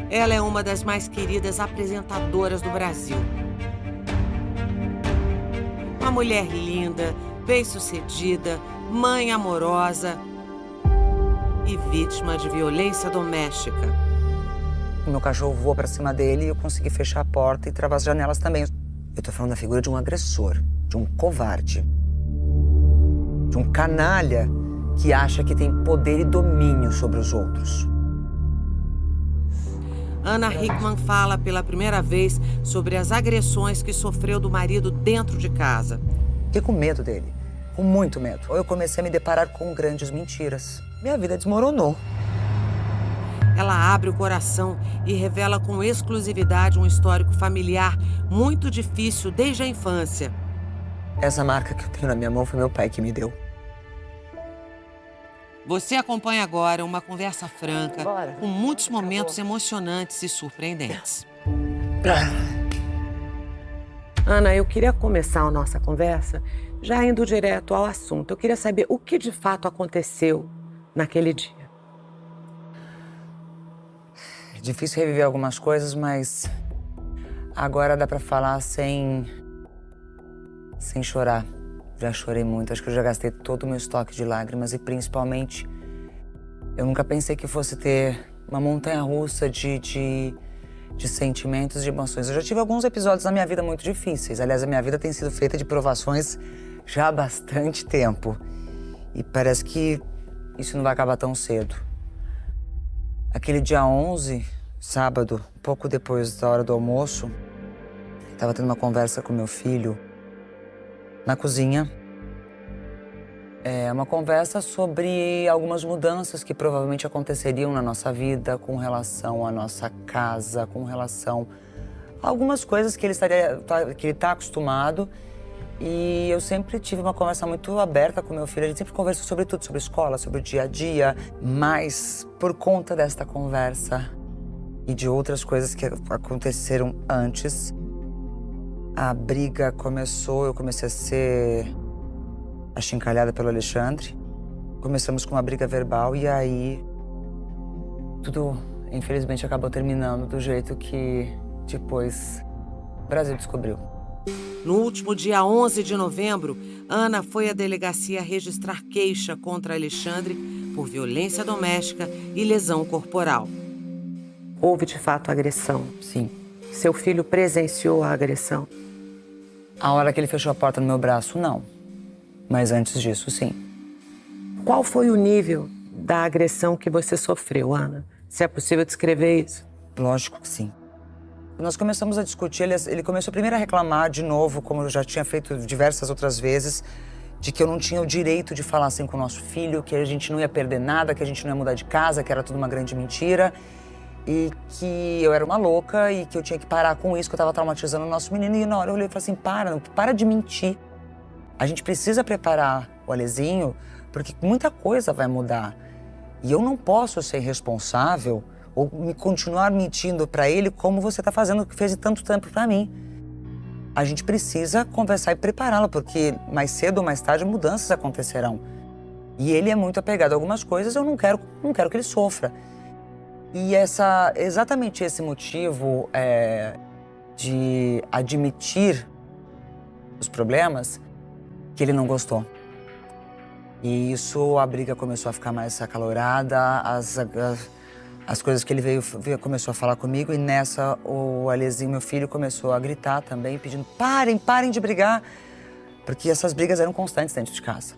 Ela é uma das mais queridas apresentadoras do Brasil. Uma mulher linda, bem-sucedida, mãe amorosa e vítima de violência doméstica. O meu cachorro voou pra cima dele e eu consegui fechar a porta e travar as janelas também. Eu tô falando da figura de um agressor, de um covarde, de um canalha que acha que tem poder e domínio sobre os outros. Ana Hickman fala pela primeira vez sobre as agressões que sofreu do marido dentro de casa. Fiquei com medo dele, com muito medo. Eu comecei a me deparar com grandes mentiras. Minha vida desmoronou. Ela abre o coração e revela com exclusividade um histórico familiar muito difícil desde a infância. Essa marca que eu tenho na minha mão foi meu pai que me deu. Você acompanha agora uma conversa franca, Bora. com muitos momentos emocionantes e surpreendentes. Ana, eu queria começar a nossa conversa já indo direto ao assunto. Eu queria saber o que de fato aconteceu naquele dia. É difícil reviver algumas coisas, mas agora dá pra falar sem chorar. Já chorei muito, acho que eu já gastei todo o meu estoque de lágrimas e principalmente eu nunca pensei que fosse ter uma montanha-russa de sentimentos, de emoções. Eu já tive alguns episódios na minha vida muito difíceis. Aliás, a minha vida tem sido feita de provações já há bastante tempo. E parece que isso não vai acabar tão cedo. Aquele dia 11, sábado, pouco depois da hora do almoço, estava tendo uma conversa com meu filho na cozinha. É uma conversa sobre algumas mudanças que provavelmente aconteceriam na nossa vida com relação à nossa casa, com relação a algumas coisas que ele está acostumado. E eu sempre tive uma conversa muito aberta com meu filho. A gente sempre conversou sobre tudo, sobre escola, sobre o dia a dia. Mas por conta desta conversa e de outras coisas que aconteceram antes, a briga começou, eu comecei a ser achincalhada pelo Alexandre. Começamos com uma briga verbal e aí tudo, infelizmente, acabou terminando do jeito que depois o Brasil descobriu. No último dia 11 de novembro, Ana foi à delegacia registrar queixa contra Alexandre por violência doméstica e lesão corporal. Houve de fato agressão? Sim. Seu filho presenciou a agressão? A hora que ele fechou a porta no meu braço, não. Mas antes disso, sim. Qual foi o nível da agressão que você sofreu, Ana? Se é possível descrever isso? Lógico que sim. Nós começamos a discutir, ele começou primeiro a reclamar de novo, como eu já tinha feito diversas outras vezes, de que eu não tinha o direito de falar assim com o nosso filho, que a gente não ia perder nada, que a gente não ia mudar de casa, que era tudo uma grande mentira. E que eu era uma louca e que eu tinha que parar com isso, que eu estava traumatizando o nosso menino. E na hora eu olhei e falei assim, para de mentir. A gente precisa preparar o Alezinho, porque muita coisa vai mudar. E eu não posso ser responsável ou me continuar mentindo para ele como você está fazendo, que fez tanto tempo para mim. A gente precisa conversar e prepará-lo, porque mais cedo ou mais tarde mudanças acontecerão. E ele é muito apegado a algumas coisas, eu não quero que ele sofra. E exatamente esse motivo de admitir os problemas que ele não gostou. E isso, a briga começou a ficar mais acalorada, as coisas que ele começou a falar comigo e nessa o Alezinho, meu filho, começou a gritar também, pedindo parem de brigar, porque essas brigas eram constantes dentro de casa.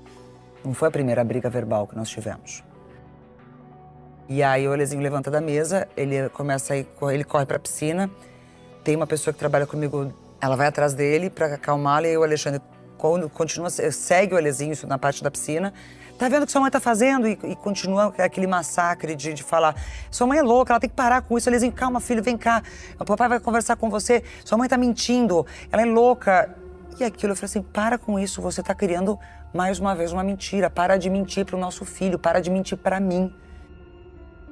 Não foi a primeira briga verbal que nós tivemos. E aí o Alezinho levanta da mesa, ele corre pra piscina. Tem uma pessoa que trabalha comigo, ela vai atrás dele pra acalmá-lo e o Alexandre segue o Alezinho na parte da piscina. Tá vendo o que sua mãe tá fazendo? E continua aquele massacre de falar, sua mãe é louca, ela tem que parar com isso. Alezinho, calma, filho, vem cá. O papai vai conversar com você. Sua mãe tá mentindo, ela é louca. E aquilo, eu falei assim, para com isso, você tá criando mais uma vez uma mentira. Para de mentir pro nosso filho, para de mentir pra mim.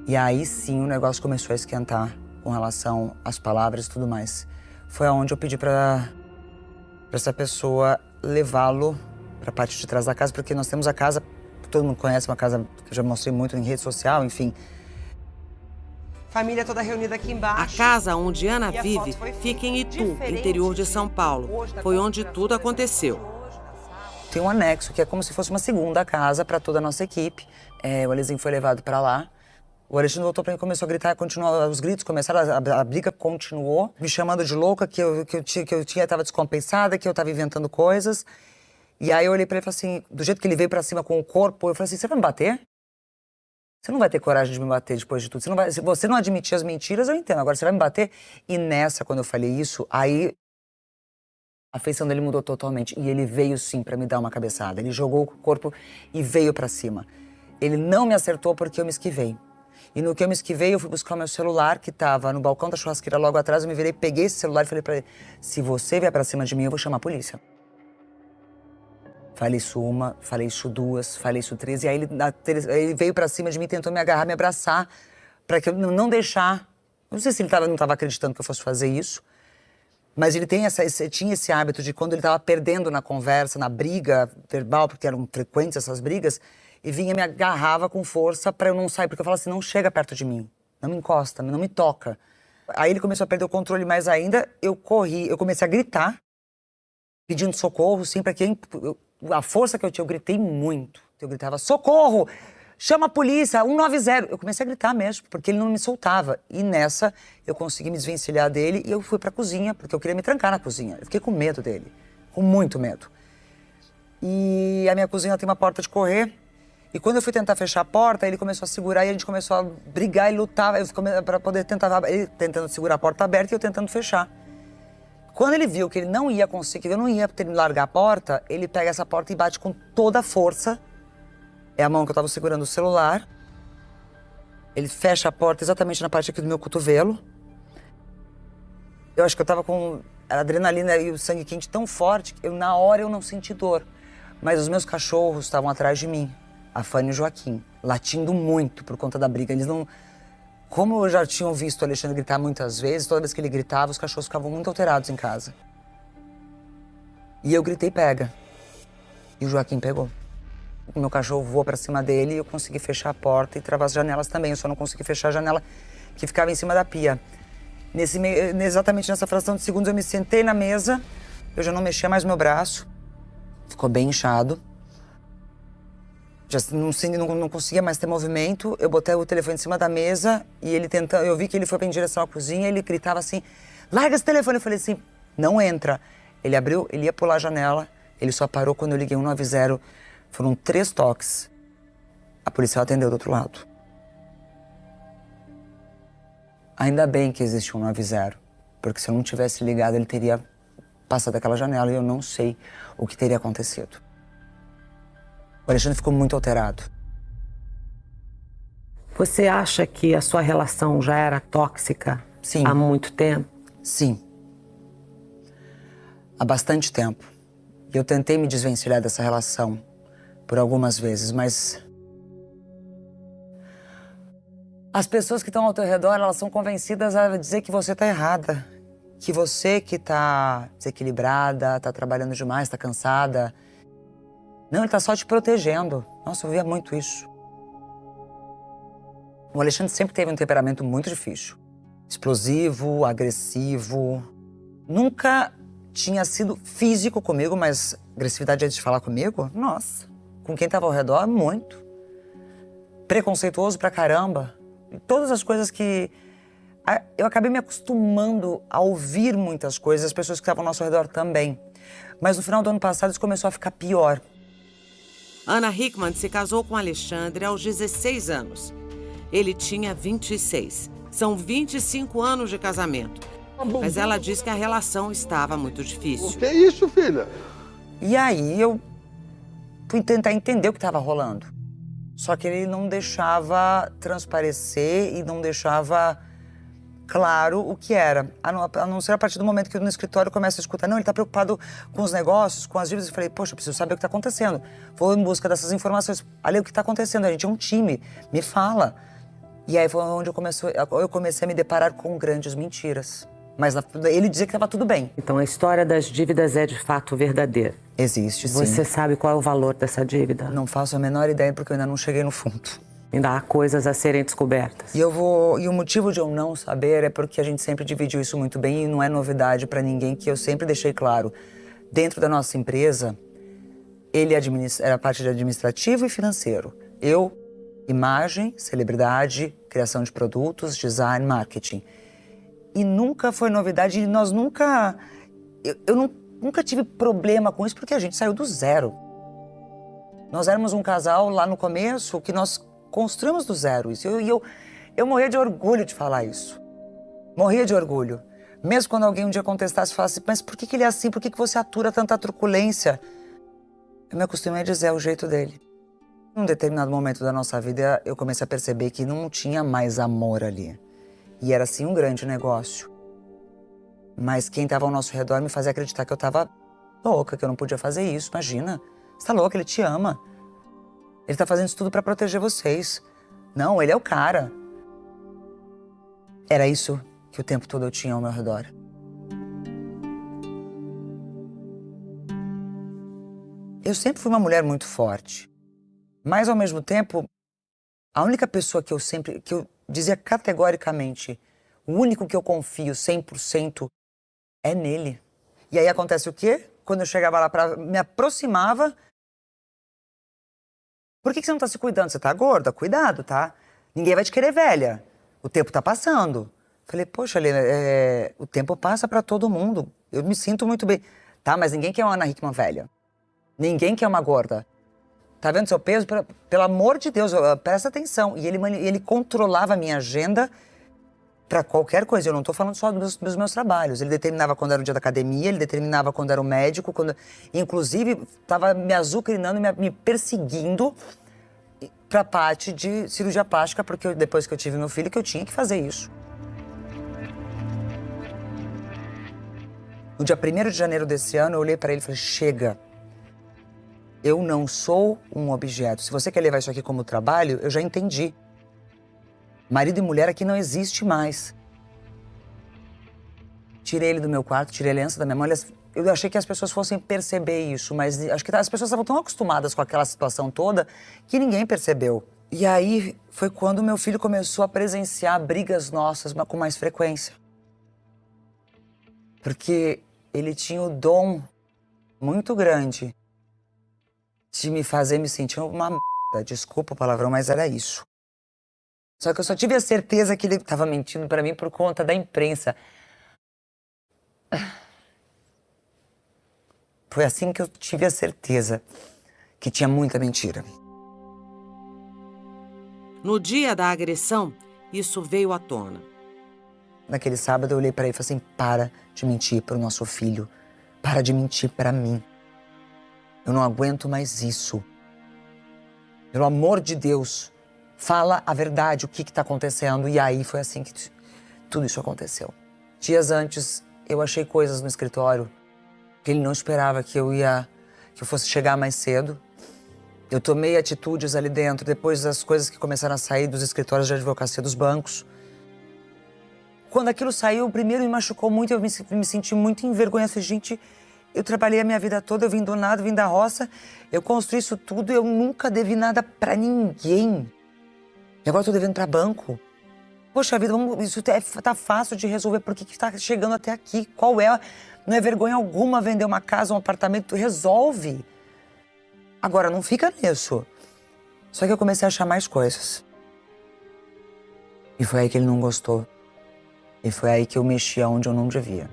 E aí sim o negócio começou a esquentar com relação às palavras e tudo mais. Foi aonde eu pedi pra para essa pessoa levá-lo para a parte de trás da casa, porque nós temos a casa, que todo mundo conhece, uma casa que eu já mostrei muito em rede social, enfim. Família toda reunida aqui embaixo. A casa onde Ana E a vive foto foi fica em Itu, diferente interior de São Paulo. hoje da Foi onde configuração tudo aconteceu. Tem um anexo, que é como se fosse uma segunda casa para toda a nossa equipe. O Alezinho foi levado para lá. O Alexandre voltou para mim, começou a gritar, continuou, os gritos começaram, a briga continuou, me chamando de louca, que eu estava descompensada, que eu estava inventando coisas. E aí eu olhei para ele e falei assim, do jeito que ele veio para cima com o corpo, eu falei assim, você vai me bater? Você não vai ter coragem de me bater depois de tudo. Se você não admitir as mentiras, eu entendo. Agora, você vai me bater? E nessa, quando eu falei isso, aí a feição dele mudou totalmente. E ele veio, sim, pra me dar uma cabeçada. Ele jogou o corpo e veio pra cima. Ele não me acertou porque eu me esquivei. E no que eu me esquivei, eu fui buscar o meu celular, que tava no balcão da churrasqueira logo atrás. Eu me virei, peguei esse celular e falei pra ele, se você vier pra cima de mim, eu vou chamar a polícia. Falei isso uma, falei isso duas, falei isso três. E aí ele veio pra cima de mim, tentou me agarrar, me abraçar, pra que eu não deixar. Não sei se ele não tava acreditando que eu fosse fazer isso. Mas ele tinha esse hábito de quando ele tava perdendo na conversa, na briga verbal, porque eram frequentes essas brigas, e vinha e me agarrava com força pra eu não sair. Porque eu falava assim, não chega perto de mim, não me encosta, não me toca. Aí ele começou a perder o controle mais ainda, eu corri, eu comecei a gritar, pedindo socorro, sim, pra quem... A força que eu tinha, eu gritei muito. Eu gritava, socorro! Chama a polícia, 190. Eu comecei a gritar mesmo, porque ele não me soltava. E nessa, eu consegui me desvencilhar dele e eu fui pra cozinha, porque eu queria me trancar na cozinha. Eu fiquei com medo dele, com muito medo. E a minha cozinha tem uma porta de correr. E quando eu fui tentar fechar a porta, ele começou a segurar e a gente começou a brigar e lutar pra poder tentar... Ele tentando segurar a porta aberta e eu tentando fechar. Quando ele viu que ele não ia conseguir, eu não ia ter me largar a porta, ele pega essa porta e bate com toda a força. É a mão que eu tava segurando o celular. Ele fecha a porta exatamente na parte aqui do meu cotovelo. Eu acho que eu tava com a adrenalina e o sangue quente tão forte que na hora eu não senti dor. Mas os meus cachorros estavam atrás de mim, a Fanny e o Joaquim, latindo muito por conta da briga. Eles não... Como eu já tinham visto o Alexandre gritar muitas vezes, toda vez que ele gritava, os cachorros ficavam muito alterados em casa. E eu gritei, pega. E o Joaquim pegou. O meu cachorro voou pra cima dele e eu consegui fechar a porta e travar as janelas também. Eu só não consegui fechar a janela que ficava em cima da pia. Exatamente nessa fração de segundos eu me sentei na mesa, eu já não mexia mais meu braço. Ficou bem inchado. Já não conseguia mais ter movimento. Eu botei o telefone em cima da mesa e ele tentando. Eu vi que ele foi em direção à cozinha e ele gritava assim: larga esse telefone. Eu falei assim: não entra. Ele abriu, ele ia pular a janela. Ele só parou quando eu liguei 190. Foram 3 toques. A policial atendeu do outro lado. Ainda bem que existe 190, porque se eu não tivesse ligado, ele teria passado aquela janela e eu não sei o que teria acontecido. O Alexandre ficou muito alterado. Você acha que a sua relação já era tóxica? Sim. Há muito tempo? Sim. Há bastante tempo. E eu tentei me desvencilhar dessa relação por algumas vezes, mas... As pessoas que estão ao teu redor, elas são convencidas a dizer que você está errada. Que você que está desequilibrada, está trabalhando demais, está cansada. Não, ele tá só te protegendo. Nossa, eu via muito isso. O Alexandre sempre teve um temperamento muito difícil. Explosivo, agressivo. Nunca tinha sido físico comigo, mas agressividade antes de falar comigo, nossa. Com quem tava ao redor, muito. Preconceituoso pra caramba. E todas as coisas que... Eu acabei me acostumando a ouvir muitas coisas, as pessoas que estavam ao nosso redor também. Mas no final do ano passado isso começou a ficar pior. Ana Hickman se casou com Alexandre aos 16 anos. Ele tinha 26. São 25 anos de casamento. Mas ela diz que a relação estava muito difícil. O que é isso, filha? E aí eu fui tentar entender o que estava rolando. Só que ele não deixava transparecer e não deixava claro o que era. A não ser a partir do momento que eu no escritório começo a escutar, não, ele está preocupado com os negócios, com as dívidas. Eu falei, poxa, eu preciso saber o que está acontecendo. Vou em busca dessas informações. Ali, o que está acontecendo? A gente é um time, me fala. E aí foi onde eu comecei a me deparar com grandes mentiras. Mas ele dizia que estava tudo bem. Então a história das dívidas é de fato verdadeira? Existe, sim. Você sabe qual é o valor dessa dívida? Não faço a menor ideia porque eu ainda não cheguei no fundo. Ainda há coisas a serem descobertas. E o motivo de eu não saber é porque a gente sempre dividiu isso muito bem e não é novidade para ninguém, que eu sempre deixei claro. Dentro da nossa empresa, ele era a parte de administrativo e financeiro. Eu, imagem, celebridade, criação de produtos, design, marketing. E nunca foi novidade, e nós nunca... nunca tive problema com isso, porque a gente saiu do zero. Nós éramos um casal lá no começo que nós construímos do zero isso. Eu morria de orgulho de falar isso. Morria de orgulho. Mesmo quando alguém um dia contestasse e falasse, mas por que ele é assim? Por que você atura tanta truculência? Eu me acostumei a dizer, é o jeito dele. Num determinado momento da nossa vida, eu comecei a perceber que não tinha mais amor ali. E era, sim, um grande negócio. Mas quem estava ao nosso redor me fazia acreditar que eu estava louca, que eu não podia fazer isso. Imagina, você tá louca, ele te ama. Ele tá fazendo isso tudo para proteger vocês. Não, ele é o cara. Era isso que o tempo todo eu tinha ao meu redor. Eu sempre fui uma mulher muito forte. Mas, ao mesmo tempo, a única pessoa que eu dizia categoricamente, o único que eu confio 100% é nele. E aí acontece o quê? Quando eu chegava lá, me aproximava... Por que você não tá se cuidando? Você tá gorda? Cuidado, tá? Ninguém vai te querer velha. O tempo tá passando. Falei, poxa, Lena, o tempo passa pra todo mundo. Eu me sinto muito bem. Tá, mas ninguém quer uma Ana Hickman velha. Ninguém quer uma gorda. Tá vendo seu peso? Pelo amor de Deus, presta atenção. E ele controlava a minha agenda para qualquer coisa. Eu não tô falando só dos meus trabalhos. Ele determinava quando era o dia da academia, ele determinava quando era o médico, inclusive tava me azucrinando, me perseguindo pra parte de cirurgia plástica, porque depois que eu tive meu filho, que eu tinha que fazer isso. No dia 1º de janeiro desse ano, eu olhei para ele e falei, chega. Eu não sou um objeto. Se você quer levar isso aqui como trabalho, eu já entendi. Marido e mulher aqui não existe mais. Tirei ele do meu quarto, tirei a aliança da minha mão. Eu achei que as pessoas fossem perceber isso, mas acho que as pessoas estavam tão acostumadas com aquela situação toda que ninguém percebeu. E aí foi quando meu filho começou a presenciar brigas nossas com mais frequência. Porque ele tinha o dom muito grande de me fazer me sentir uma merda. Desculpa o palavrão, mas era isso. Só que eu só tive a certeza que ele estava mentindo pra mim por conta da imprensa. Foi assim que eu tive a certeza que tinha muita mentira. No dia da agressão, isso veio à tona. Naquele sábado eu olhei pra ele e falei assim, para de mentir pro nosso filho. Para de mentir pra mim. Eu não aguento mais isso. Pelo amor de Deus, fala a verdade, o que está acontecendo. E aí foi assim que tudo isso aconteceu. Dias antes, eu achei coisas no escritório que ele não esperava que eu fosse chegar mais cedo. Eu tomei atitudes ali dentro, depois das coisas que começaram a sair dos escritórios de advocacia dos bancos. Quando aquilo saiu, primeiro me machucou muito, eu me senti muito envergonhada. Falei, gente, eu trabalhei a minha vida toda, eu vim do nada, vim da roça, eu construí isso tudo, eu nunca devi nada pra ninguém. E agora eu tô devendo pra banco. Poxa vida, isso tá fácil de resolver, por que tá chegando até aqui? Qual é? Não é vergonha alguma vender uma casa, um apartamento, resolve. Agora, não fica nisso. Só que eu comecei a achar mais coisas. E foi aí que ele não gostou. E foi aí que eu mexi onde eu não devia.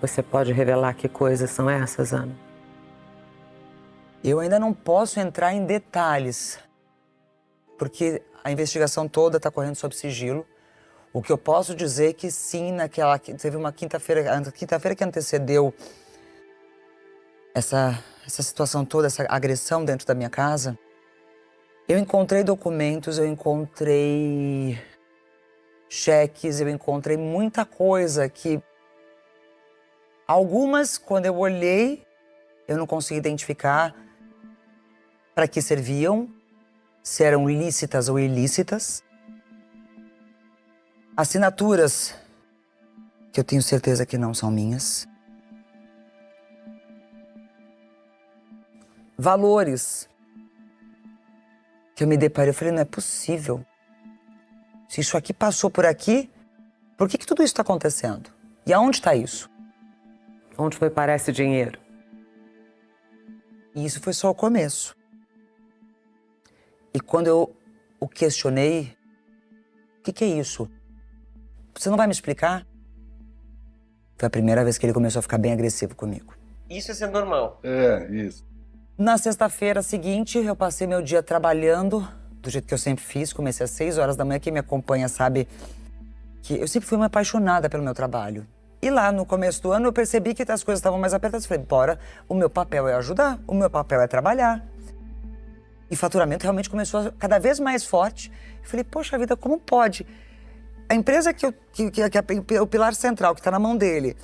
Você pode revelar que coisas são essas, Ana? Eu ainda não posso entrar em detalhes, porque a investigação toda está correndo sob sigilo. O que eu posso dizer é que sim, teve uma quinta-feira, a quinta-feira que antecedeu essa situação toda, essa agressão dentro da minha casa, eu encontrei documentos, eu encontrei cheques, eu encontrei muita coisa que... Algumas, quando eu olhei, eu não consegui identificar para que serviam, se eram lícitas ou ilícitas. Assinaturas que eu tenho certeza que não são minhas. Valores que eu me deparei, eu falei, não é possível. Se isso aqui passou por aqui, por que tudo isso está acontecendo? E aonde está isso? Onde foi parar esse dinheiro? E isso foi só o começo. E quando eu o questionei, o que é isso? Você não vai me explicar? Foi a primeira vez que ele começou a ficar bem agressivo comigo. Isso é ser normal. É, isso. Na sexta-feira seguinte, eu passei meu dia trabalhando, do jeito que eu sempre fiz. Comecei às 6 horas da manhã. Quem me acompanha sabe que eu sempre fui uma apaixonada pelo meu trabalho. E lá, no começo do ano, eu percebi que as coisas estavam mais apertadas. Falei, bora, o meu papel é ajudar, o meu papel é trabalhar. E o faturamento realmente começou a cada vez mais forte. Eu falei, poxa vida, como pode? A empresa que é o pilar central, que está na mão dele,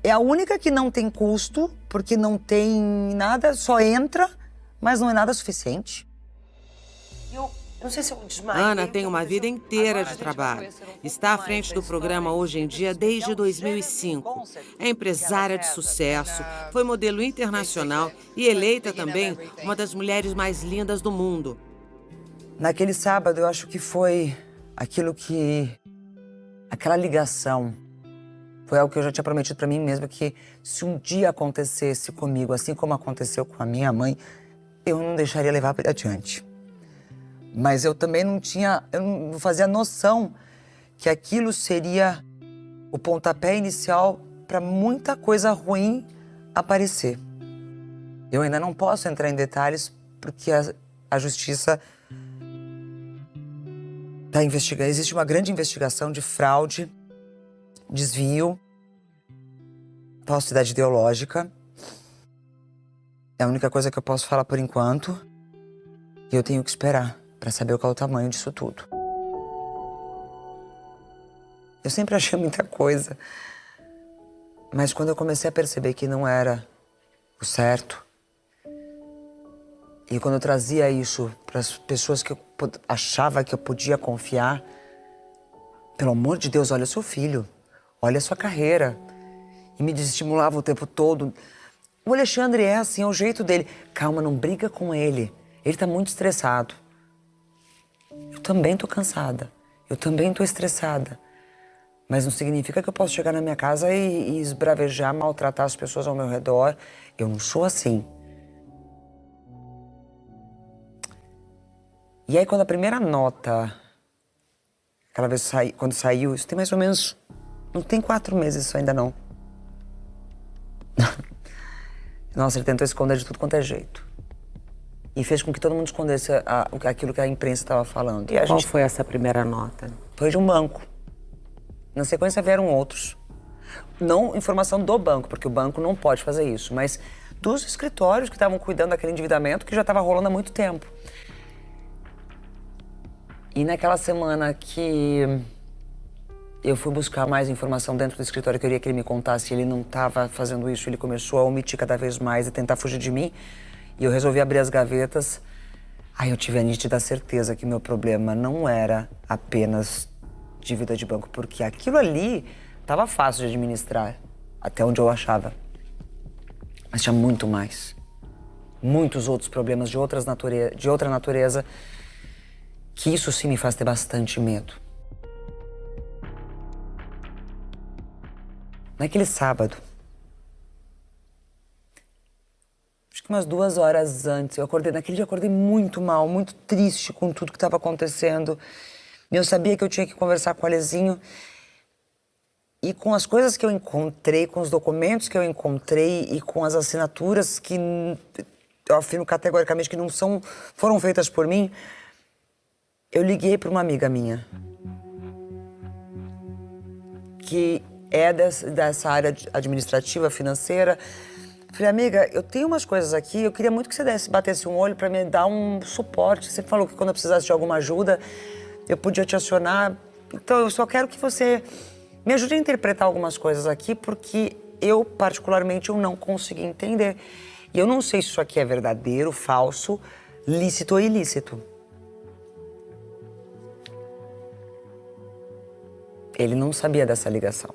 é a única que não tem custo, porque não tem nada, só entra, mas não é nada suficiente. Eu não sei se eu desmaiei. Ana tem uma vida inteira de trabalho. Está à frente do programa Hoje em Dia desde 2005. É empresária de sucesso, foi modelo internacional e eleita também uma das mulheres mais lindas do mundo. Naquele sábado, eu acho que foi aquela ligação. Foi algo que eu já tinha prometido para mim mesma, que se um dia acontecesse comigo, assim como aconteceu com a minha mãe, eu não deixaria levar adiante. Mas eu também eu não fazia noção que aquilo seria o pontapé inicial para muita coisa ruim aparecer. Eu ainda não posso entrar em detalhes porque a justiça está investigando. Existe uma grande investigação de fraude, desvio, falsidade ideológica. É a única coisa que eu posso falar por enquanto. E eu tenho que esperar para saber qual é o tamanho disso tudo. Eu sempre achei muita coisa. Mas quando eu comecei a perceber que não era o certo, e quando eu trazia isso para as pessoas que eu achava que eu podia confiar, pelo amor de Deus, olha o seu filho, olha a sua carreira. E me desestimulava o tempo todo. O Alexandre é assim, é o jeito dele. Calma, não briga com ele. Ele tá muito estressado. Eu também tô cansada. Eu também tô estressada. Mas não significa que eu posso chegar na minha casa e esbravejar, maltratar as pessoas ao meu redor. Eu não sou assim. E aí, quando a primeira nota, aquela vez quando saiu, isso tem mais ou menos, não tem 4 meses isso ainda não. Nossa, ele tentou esconder de tudo quanto é jeito. E fez com que todo mundo escondesse aquilo que a imprensa estava falando. E Qual foi essa primeira nota? Foi de um banco. Na sequência vieram outros. Não informação do banco, porque o banco não pode fazer isso, mas dos escritórios que estavam cuidando daquele endividamento que já estava rolando há muito tempo. E naquela semana que eu fui buscar mais informação dentro do escritório, eu queria que ele me contasse, ele não estava fazendo isso, ele começou a omitir cada vez mais e tentar fugir de mim. E eu resolvi abrir as gavetas. Aí eu tive a nítida certeza que meu problema não era apenas dívida de banco, porque aquilo ali estava fácil de administrar, até onde eu achava. Mas tinha muito mais. Muitos outros problemas de outra natureza, que isso sim me faz ter bastante medo. Naquele sábado, acho que umas 2 horas antes, naquele dia eu acordei muito mal, muito triste com tudo que estava acontecendo. Eu sabia que eu tinha que conversar com o Alezinho. E com as coisas que eu encontrei, com os documentos que eu encontrei e com as assinaturas que eu afirmo categoricamente que não foram feitas por mim, eu liguei para uma amiga minha, que é dessa área administrativa, financeira. Falei, amiga, eu tenho umas coisas aqui, eu queria muito que você batesse um olho para me dar um suporte. Você falou que quando eu precisasse de alguma ajuda, eu podia te acionar. Então, eu só quero que você me ajude a interpretar algumas coisas aqui, porque eu, particularmente, eu não consegui entender. E eu não sei se isso aqui é verdadeiro, falso, lícito ou ilícito. Ele não sabia dessa ligação.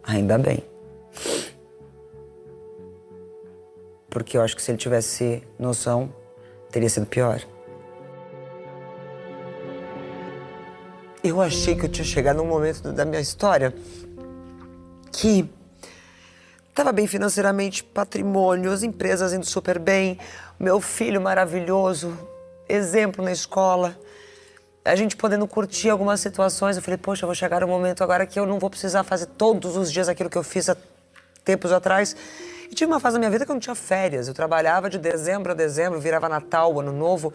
Ainda bem. Porque eu acho que se ele tivesse noção, teria sido pior. Eu achei que eu tinha chegado num momento da minha história que estava bem financeiramente, patrimônio, as empresas indo super bem, meu filho maravilhoso, exemplo na escola, a gente podendo curtir algumas situações. Eu falei, poxa, eu vou chegar num momento agora que eu não vou precisar fazer todos os dias aquilo que eu fiz há tempos atrás. E tive uma fase da minha vida que eu não tinha férias. Eu trabalhava de dezembro a dezembro, virava Natal, Ano Novo.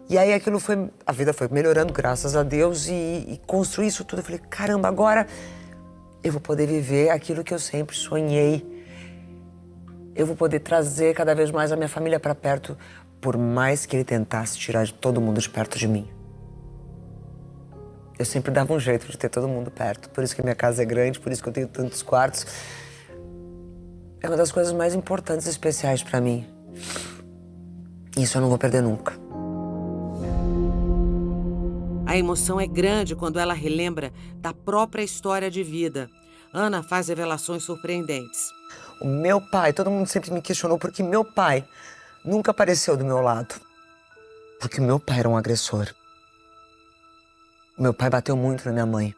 E aí aquilo foi... A vida foi melhorando, graças a Deus, e construí isso tudo. Eu falei, caramba, agora eu vou poder viver aquilo que eu sempre sonhei. Eu vou poder trazer cada vez mais a minha família para perto, por mais que ele tentasse tirar todo mundo de perto de mim. Eu sempre dava um jeito de ter todo mundo perto. Por isso que minha casa é grande, por isso que eu tenho tantos quartos. É uma das coisas mais importantes e especiais para mim. Isso eu não vou perder nunca. A emoção é grande quando ela relembra da própria história de vida. Ana faz revelações surpreendentes. O meu pai, todo mundo sempre me questionou porque meu pai nunca apareceu do meu lado. Porque meu pai era um agressor. Meu pai bateu muito na minha mãe.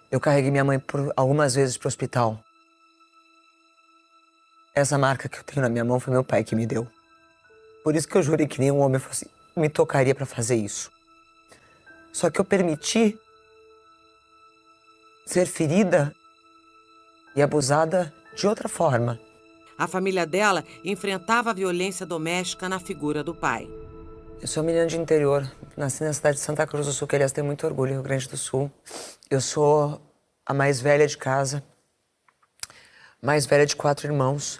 Eu carreguei minha mãe algumas vezes para o hospital. Essa marca que eu tenho na minha mão foi meu pai que me deu. Por isso que eu jurei que nenhum homem me tocaria para fazer isso. Só que eu permiti ser ferida e abusada de outra forma. A família dela enfrentava a violência doméstica na figura do pai. Eu sou menina de interior, nasci na cidade de Santa Cruz do Sul, que aliás tem muito orgulho, Rio Grande do Sul. Eu sou a mais velha de casa, mais velha de 4 irmãos.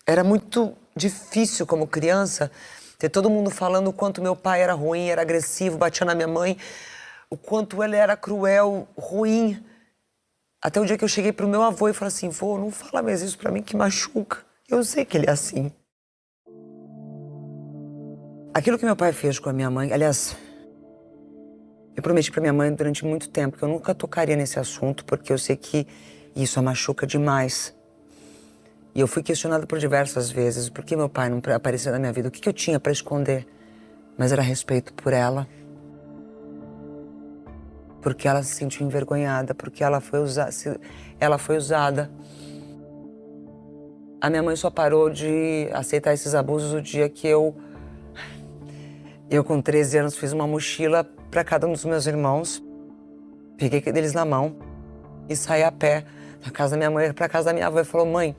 Era muito difícil como criança ter todo mundo falando o quanto meu pai era ruim, era agressivo, batia na minha mãe, o quanto ele era cruel, ruim. Até o dia que eu cheguei pro meu avô e falei assim, vô, não fala mais isso pra mim que machuca. Eu sei que ele é assim. Aquilo que meu pai fez com a minha mãe, aliás, eu prometi pra minha mãe durante muito tempo que eu nunca tocaria nesse assunto, porque eu sei que isso a machuca demais. E eu fui questionada por diversas vezes por que meu pai não apareceu na minha vida, o que eu tinha pra esconder. Mas era respeito por ela. Porque ela se sentiu envergonhada, porque ela foi usada. A minha mãe só parou de aceitar esses abusos o dia que eu com 13 anos, fiz uma mochila para cada um dos meus irmãos. Peguei eles na mão e saí a pé da casa da minha mãe para casa da minha avó. E falou, mãe,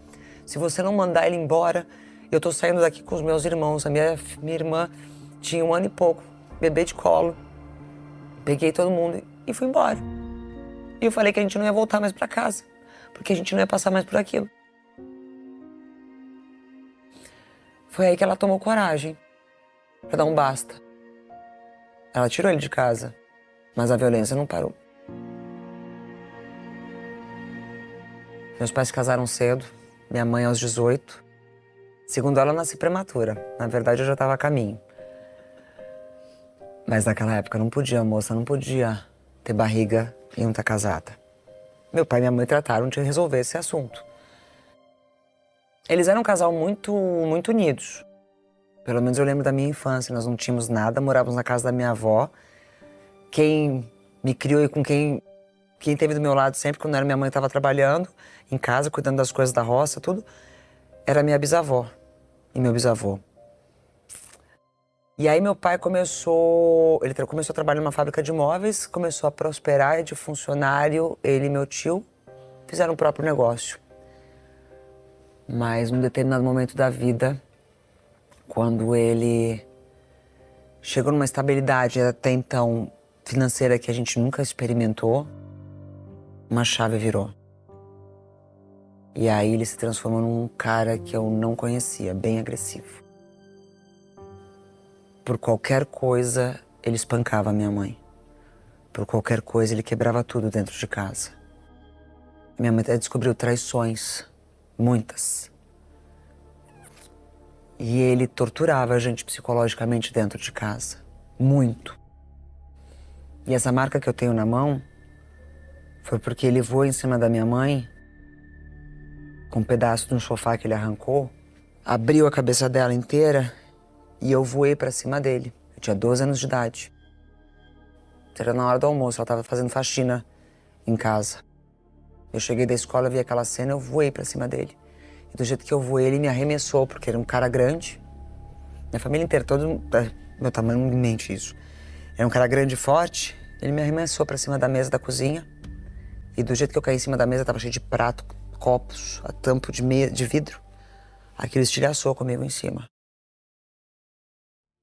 se você não mandar ele embora, eu tô saindo daqui com os meus irmãos. A minha irmã tinha 1 ano e pouco, bebê de colo. Peguei todo mundo e fui embora. E eu falei que a gente não ia voltar mais para casa, porque a gente não ia passar mais por aquilo. Foi aí que ela tomou coragem para dar um basta. Ela tirou ele de casa, mas a violência não parou. Meus pais se casaram cedo, minha mãe aos 18. Segundo ela, eu nasci prematura. Na verdade, eu já estava a caminho. Mas naquela época não podia, moça, não podia ter barriga e não estar casada. Meu pai e minha mãe trataram de resolver esse assunto. Eles eram um casal muito unidos. Pelo menos eu lembro da minha infância, nós não tínhamos nada, morávamos na casa da minha avó. Quem me criou e com quem esteve do meu lado sempre, quando era minha mãe estava trabalhando, em casa, cuidando das coisas da roça, tudo, era minha bisavó e meu bisavô. E aí meu pai começou a trabalhar numa fábrica de móveis, começou a prosperar de funcionário, ele e meu tio fizeram o próprio negócio. Mas num determinado momento da vida, quando ele chegou numa estabilidade até então financeira que a gente nunca experimentou, uma chave virou. E aí ele se transformou num cara que eu não conhecia, bem agressivo. Por qualquer coisa, ele espancava a minha mãe. Por qualquer coisa, ele quebrava tudo dentro de casa. Minha mãe até descobriu traições, muitas. E ele torturava a gente psicologicamente dentro de casa. Muito. E essa marca que eu tenho na mão foi porque ele voou em cima da minha mãe com um pedaço de um sofá que ele arrancou, abriu a cabeça dela inteira e eu voei pra cima dele. Eu tinha 12 anos de idade. Era na hora do almoço, ela tava fazendo faxina em casa. Eu cheguei da escola, vi aquela cena, eu voei pra cima dele. E do jeito que eu voei, ele me arremessou, porque era um cara grande. Minha família inteira, todo meu tamanho não mente isso. Era um cara grande e forte, ele me arremessou pra cima da mesa da cozinha. E do jeito que eu caí em cima da mesa, tava cheio de prato, copos, a tampa de vidro. Aquilo estilhaçou comigo em cima.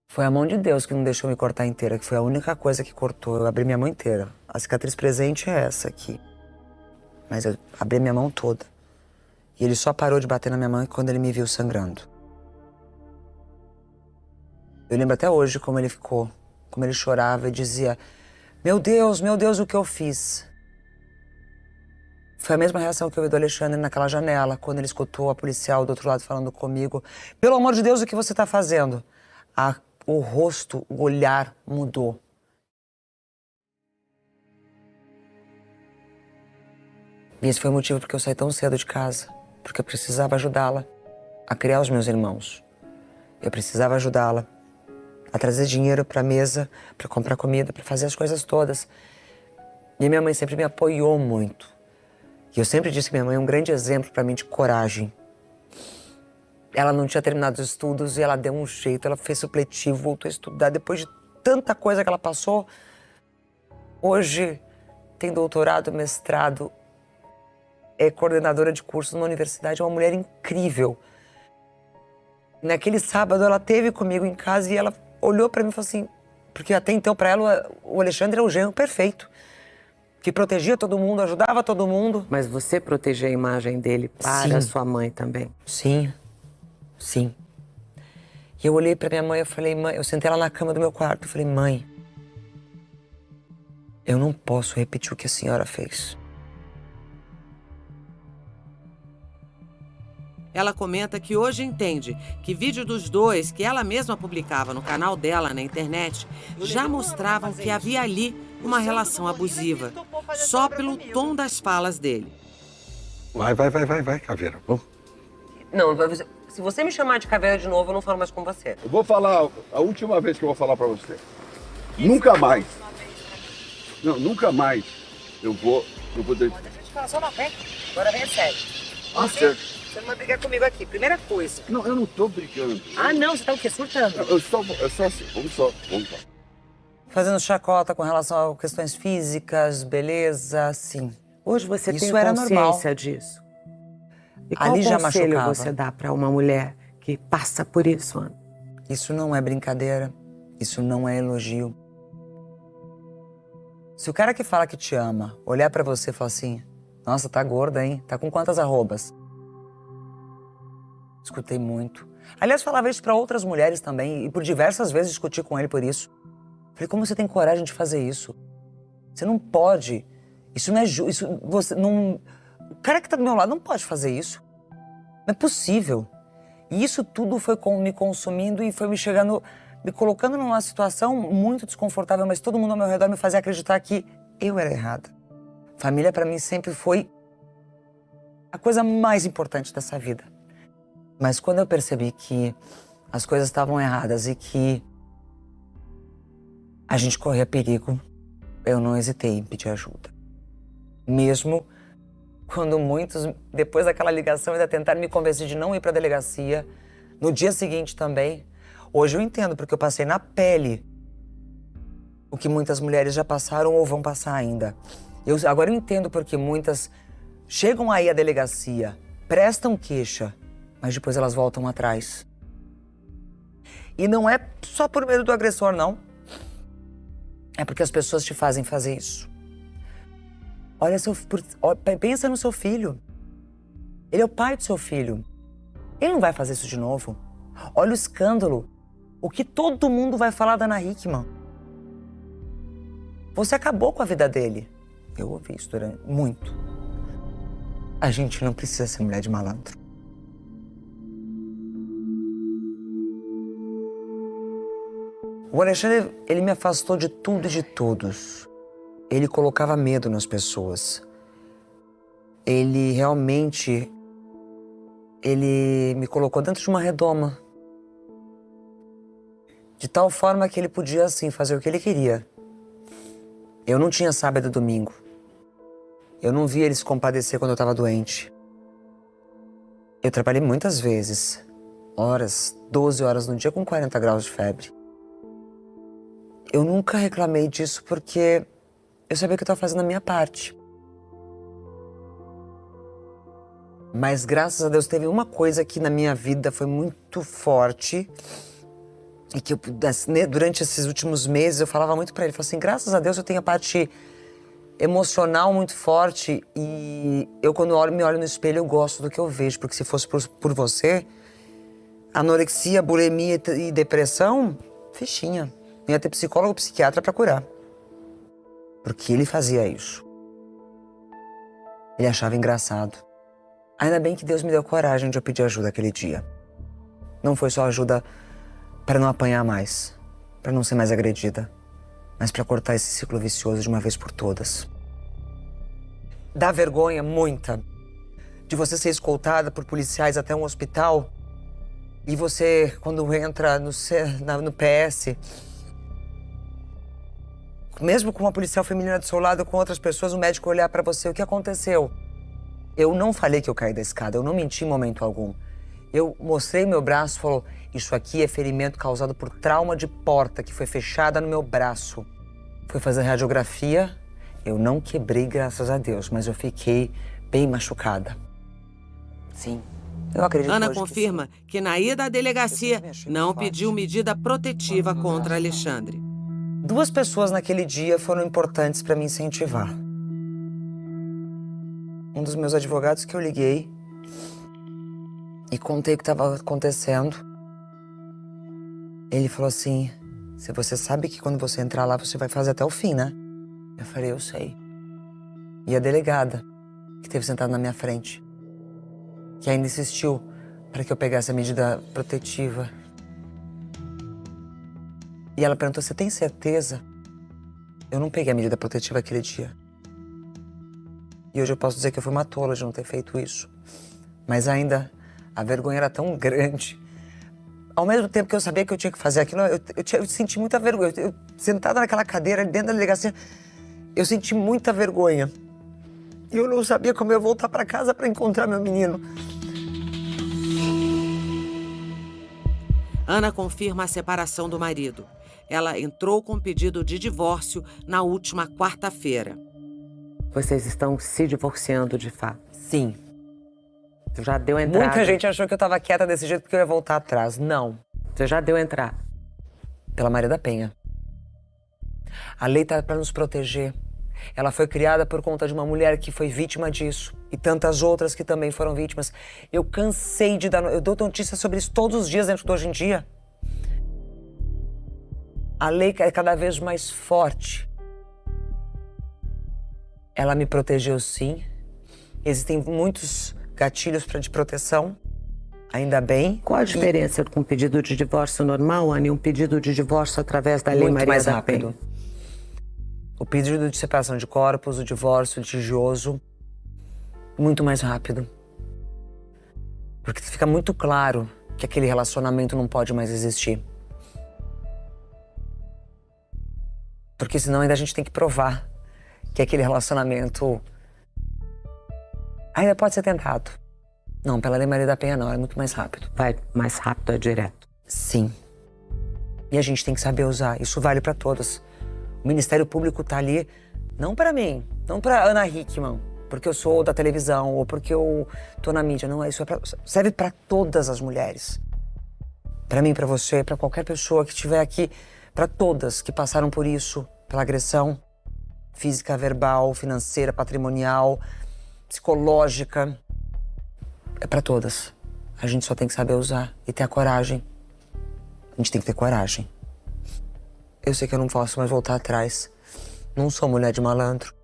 Foi a mão de Deus que não deixou me cortar inteira, que foi a única coisa que cortou. Eu abri minha mão inteira. A cicatriz presente é essa aqui. Mas eu abri minha mão toda. E ele só parou de bater na minha mão quando ele me viu sangrando. Eu lembro até hoje como ele ficou, como ele chorava e dizia: meu Deus, o que eu fiz? Foi a mesma reação que eu vi do Alexandre naquela janela, quando ele escutou a policial do outro lado falando comigo: pelo amor de Deus, o que você está fazendo? O rosto, o olhar mudou. E esse foi o motivo porque eu saí tão cedo de casa. Porque eu precisava ajudá-la a criar os meus irmãos. Eu precisava ajudá-la a trazer dinheiro para a mesa, para comprar comida, para fazer as coisas todas. E minha mãe sempre me apoiou muito. E eu sempre disse que minha mãe é um grande exemplo para mim de coragem. Ela não tinha terminado os estudos e ela deu um jeito, ela fez supletivo, voltou a estudar. Depois de tanta coisa que ela passou, hoje tem doutorado, mestrado, é coordenadora de cursos numa universidade, é uma mulher incrível. Naquele sábado ela esteve comigo em casa e ela olhou para mim e falou assim, porque até então para ela o Alexandre é o genro perfeito, que protegia todo mundo, ajudava todo mundo. Mas você protegia a imagem dele para sua mãe também? Sim, sim. E eu olhei para minha mãe e falei: mãe, eu sentei ela na cama do meu quarto e falei: mãe, eu não posso repetir o que a senhora fez. Ela comenta que hoje entende que vídeos dos dois que ela mesma publicava no canal dela na internet já mostravam que havia ali uma relação abusiva, só pelo tom das falas dele. Vai, Caveira. Vamos. Não, se você me chamar de caveira de novo, eu não falo mais com você. Eu vou falar, a última vez que eu vou falar pra você. Nunca mais. Não, nunca mais eu vou ter... Deixa eu te falar só uma coisa. Agora vem a sério. Você não vai brigar comigo aqui. Primeira coisa. Não, eu não tô brigando. Ah, não? Você tá o quê? Surtando? Eu só assim, vamos lá. Fazendo chacota com relação a questões físicas, beleza, sim. Hoje você Isso tem era consciência normal. disso? E qual Ali já conselho machucava. você dá para uma mulher que passa por isso, Ana? Isso não é brincadeira. Isso não é elogio. Se o cara que fala que te ama olhar pra você e falar assim: nossa, tá gorda, hein? Tá com quantas arrobas? Escutei muito. Aliás, falava isso pra outras mulheres também, e por diversas vezes discuti com ele por isso. Falei: como você tem coragem de fazer isso? Você não pode. Isso não é justo. Você não... O cara que tá do meu lado não pode fazer isso. Não é possível. E isso tudo foi me consumindo e foi me colocando numa situação muito desconfortável, mas todo mundo ao meu redor me fazia acreditar que eu era errada. Família pra mim sempre foi a coisa mais importante dessa vida. Mas quando eu percebi que as coisas estavam erradas e que a gente corria perigo, eu não hesitei em pedir ajuda. Mesmo quando muitos, depois daquela ligação, ainda tentaram me convencer de não ir para a delegacia. No dia seguinte também. Hoje eu entendo, porque eu passei na pele o que muitas mulheres já passaram ou vão passar ainda. Agora eu entendo porque muitas chegam aí à delegacia, prestam queixa, mas depois elas voltam atrás. E não é só por medo do agressor, não. É porque as pessoas te fazem fazer isso. Pensa no seu filho. Ele é o pai do seu filho. Ele não vai fazer isso de novo. Olha o escândalo. O que todo mundo vai falar da Ana Hickman. Você acabou com a vida dele. Eu ouvi isso muito. A gente não precisa ser mulher de malandro. O Alexandre, ele me afastou de tudo e de todos. ele colocava medo nas pessoas. Ele realmente, ele me colocou dentro de uma redoma. De tal forma que ele podia, assim, fazer o que ele queria. Eu não tinha sábado e domingo. Eu não via ele se compadecer quando eu estava doente. Eu trabalhei muitas vezes, horas, 12 horas no dia com 40 graus de febre. Eu nunca reclamei disso porque eu sabia que eu estava fazendo a minha parte. Mas graças a Deus teve uma coisa que na minha vida foi muito forte e que eu, durante esses últimos meses eu falava muito pra ele, falava assim, graças a Deus eu tenho a parte emocional muito forte e eu quando me olho no espelho eu gosto do que eu vejo, porque se fosse por você, anorexia, bulimia e depressão, fichinha. Não ia ter psicólogo ou psiquiatra pra curar. Porque ele fazia isso. Ele achava engraçado. Ainda bem que Deus me deu coragem de eu pedir ajuda aquele dia. Não foi só ajuda para não apanhar mais, para não ser mais agredida, mas para cortar esse ciclo vicioso de uma vez por todas. Dá vergonha, muita, de você ser escoltada por policiais até um hospital e você, quando entra no PS, mesmo com uma policial feminina do seu lado, com outras pessoas, o médico olhar para você, o que aconteceu? Eu não falei que eu caí da escada, eu não menti em momento algum. Eu mostrei meu braço e falou, isso aqui é ferimento causado por trauma de porta que foi fechada no meu braço. Fui fazer radiografia, eu não quebrei, graças a Deus, mas eu fiquei bem machucada. Sim, eu acredito Ana hoje confirma que na ida à delegacia não forte. pediu medida protetiva contra Alexandre. 2 pessoas naquele dia foram importantes para me incentivar. Um dos meus advogados que eu liguei e contei o que estava acontecendo. Ele falou assim, se você sabe que quando você entrar lá você vai fazer até o fim, né? Eu falei, eu sei. E a delegada, que esteve sentada na minha frente, que ainda insistiu para que eu pegasse a medida protetiva. E ela perguntou, você tem certeza? Eu não peguei a medida protetiva aquele dia. E hoje eu posso dizer que eu fui uma tola de não ter feito isso. Mas ainda a vergonha era tão grande. Ao mesmo tempo que eu sabia que eu tinha que fazer aquilo, eu senti muita vergonha. Eu sentada naquela cadeira dentro da delegacia, eu senti muita vergonha. E eu não sabia como eu ia voltar para casa para encontrar meu menino. Ana confirma a separação do marido. Ela entrou com pedido de divórcio na última quarta-feira. Vocês estão se divorciando de fato? Sim. Você já deu entrada? Muita gente achou que eu estava quieta desse jeito porque eu ia voltar atrás. Não. Você já deu entrada? Pela Maria da Penha. A lei está para nos proteger. Ela foi criada por conta de uma mulher que foi vítima disso. E tantas outras que também foram vítimas. Eu cansei de dar... Eu dou notícias sobre isso todos os dias dentro do Hoje em Dia. A lei é cada vez mais forte. Ela me protegeu, sim. Existem muitos gatilhos de proteção, ainda bem. Qual a diferença com um pedido de divórcio normal, Ana, e um pedido de divórcio através da Lei Maria da Penha? O pedido de separação de corpos, o divórcio litigioso, muito mais rápido. Porque fica muito claro que aquele relacionamento não pode mais existir. Porque senão ainda a gente tem que provar que aquele relacionamento ainda pode ser tentado. Não, pela Lei Maria da Penha não, é muito mais rápido. Vai mais rápido, é direto. Sim. E a gente tem que saber usar, isso vale para todas. O Ministério Público tá ali, não para mim, não para Ana Hickman, porque eu sou da televisão ou porque eu tô na mídia, não, isso serve para todas as mulheres. Para mim, para você, para qualquer pessoa que estiver aqui, para todas que passaram por isso, pela agressão física, verbal, financeira, patrimonial, psicológica. É para todas. A gente só tem que saber usar e ter a coragem. A gente tem que ter coragem. Eu sei que eu não posso mais voltar atrás. Não sou mulher de malandro.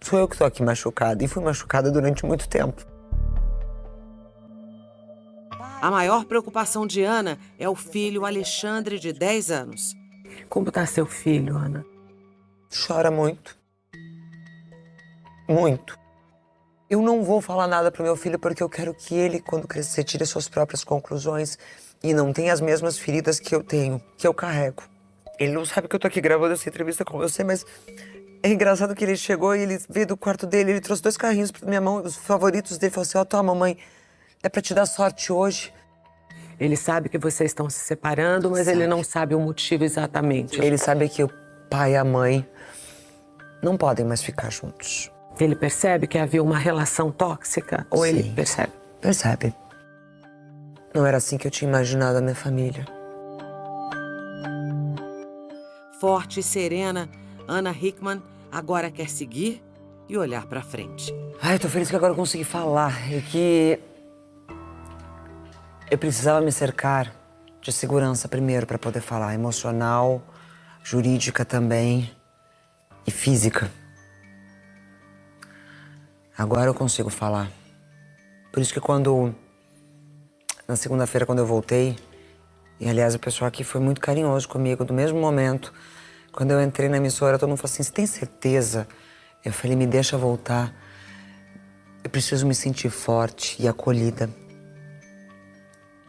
Sou eu que tô aqui machucada e fui machucada durante muito tempo. A maior preocupação de Ana é o filho Alexandre, de 10 anos. Como está seu filho, Ana? chora muito. Muito. Eu não vou falar nada pro meu filho porque eu quero que ele, quando crescer, tire suas próprias conclusões e não tenha as mesmas feridas que eu tenho, que eu carrego. Ele não sabe que eu tô aqui gravando essa entrevista com você, mas é engraçado que ele chegou e ele veio do quarto dele, ele trouxe 2 carrinhos pra minha mão, os favoritos dele, falou assim, ó, toma, mamãe, é pra te dar sorte hoje. Ele sabe que vocês estão se separando, mas ele não sabe o motivo exatamente. Ele sabe que o pai e a mãe não podem mais ficar juntos. Ele percebe que havia uma relação tóxica? Ou ele Sim. percebe? Percebe. Não era assim que eu tinha imaginado a minha família. Forte e serena, Ana Hickman agora quer seguir e olhar pra frente. Ai, tô feliz que agora eu consegui falar. É que eu precisava me cercar de segurança primeiro para poder falar. Emocional, jurídica também e física. Agora eu consigo falar. Por isso que na segunda-feira, quando eu voltei, e aliás, o pessoal aqui foi muito carinhoso comigo, do mesmo momento, quando eu entrei na emissora, todo mundo falou assim, você tem certeza? Eu falei, me deixa voltar. Eu preciso me sentir forte e acolhida.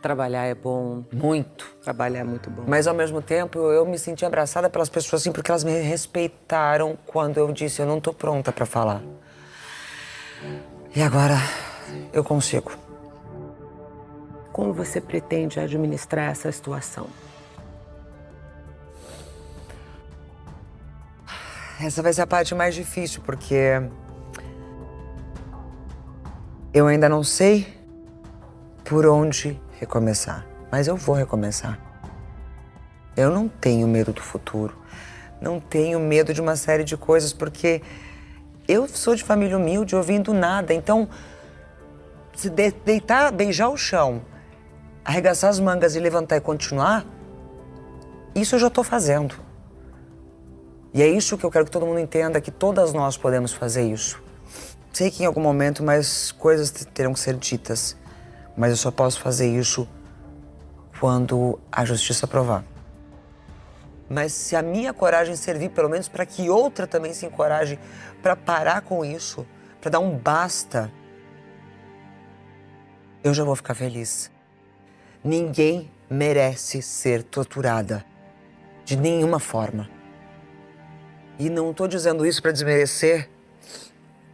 Trabalhar é bom. Muito. Trabalhar é muito bom. Mas, ao mesmo tempo, eu me senti abraçada pelas pessoas, assim, porque elas me respeitaram quando eu disse, eu não tô pronta pra falar. E agora, eu consigo. Como você pretende administrar essa situação? Essa vai ser a parte mais difícil, porque eu ainda não sei por onde recomeçar. Mas eu vou recomeçar. Eu não tenho medo do futuro. Não tenho medo de uma série de coisas, porque eu sou de família humilde, ouvindo nada. Então, se deitar, beijar o chão, arregaçar as mangas e levantar e continuar, isso eu já estou fazendo. E é isso que eu quero que todo mundo entenda, que todas nós podemos fazer isso. Sei que em algum momento mais coisas terão que ser ditas, mas eu só posso fazer isso quando a justiça provar. Mas se a minha coragem servir pelo menos para que outra também se encoraje para parar com isso, para dar um basta, eu já vou ficar feliz. Ninguém merece ser torturada, de nenhuma forma. E não estou dizendo isso para desmerecer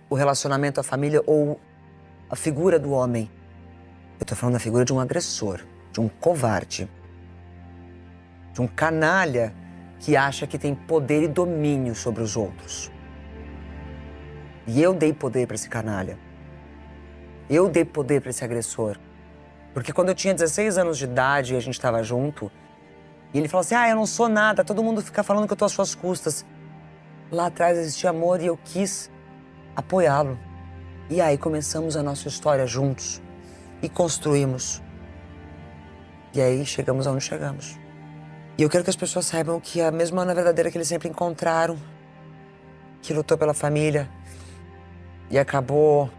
o relacionamento, a família ou a figura do homem. Eu estou falando da figura de um agressor, de um covarde, de um canalha que acha que tem poder e domínio sobre os outros. E eu dei poder para esse canalha. Eu dei poder para esse agressor. Porque quando eu tinha 16 anos de idade e a gente estava junto, e ele falou assim, eu não sou nada, todo mundo fica falando que eu tô às suas custas. Lá atrás existia amor e eu quis apoiá-lo. E aí começamos a nossa história juntos e construímos. E aí chegamos aonde chegamos. E eu quero que as pessoas saibam que a mesma Ana verdadeira que eles sempre encontraram, que lutou pela família e acabou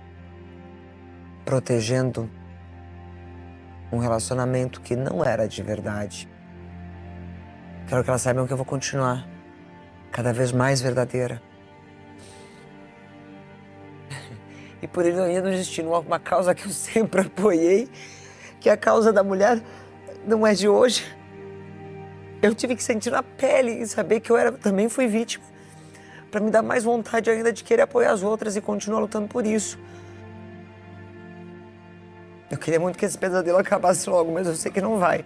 protegendo um relacionamento que não era de verdade. Quero que elas saibam que eu vou continuar cada vez mais verdadeira. E por ironia do destino, uma causa que eu sempre apoiei, que a causa da mulher não é de hoje. Eu tive que sentir na pele e saber que eu também fui vítima, para me dar mais vontade ainda de querer apoiar as outras e continuar lutando por isso. Eu queria muito que esse pesadelo acabasse logo, mas eu sei que não vai.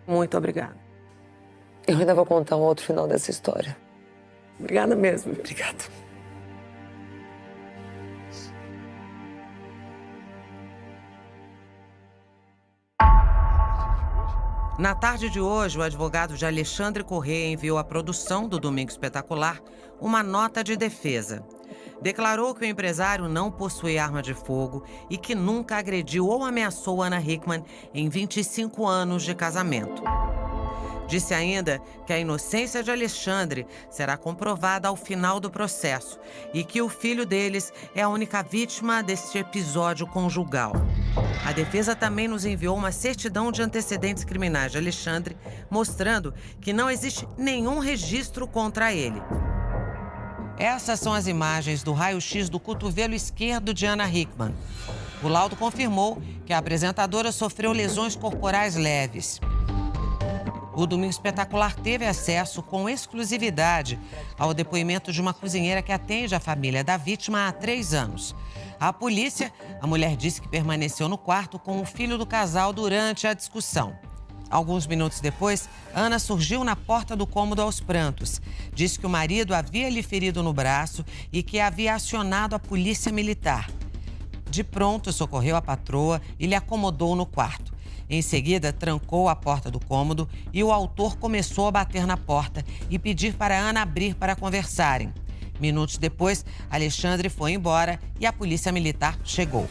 Muito obrigada. Eu ainda vou contar um outro final dessa história. Obrigada mesmo. Obrigada. Na tarde de hoje, o advogado de Alexandre Corrêa enviou à produção do Domingo Espetacular uma nota de defesa. Declarou que o empresário não possui arma de fogo e que nunca agrediu ou ameaçou Ana Hickman em 25 anos de casamento. Disse ainda que a inocência de Alexandre será comprovada ao final do processo e que o filho deles é a única vítima deste episódio conjugal. A defesa também nos enviou uma certidão de antecedentes criminais de Alexandre, mostrando que não existe nenhum registro contra ele. Essas são as imagens do raio-x do cotovelo esquerdo de Ana Hickman. O laudo confirmou que a apresentadora sofreu lesões corporais leves. O Domingo Espetacular teve acesso com exclusividade ao depoimento de uma cozinheira que atende a família da vítima há 3 anos. À polícia, a mulher disse que permaneceu no quarto com o filho do casal durante a discussão. Alguns minutos depois, Ana surgiu na porta do cômodo aos prantos. Disse que o marido havia lhe ferido no braço e que havia acionado a polícia militar. De pronto, socorreu a patroa e lhe acomodou no quarto. Em seguida, trancou a porta do cômodo e o autor começou a bater na porta e pedir para Ana abrir para conversarem. Minutos depois, Alexandre foi embora e a polícia militar chegou.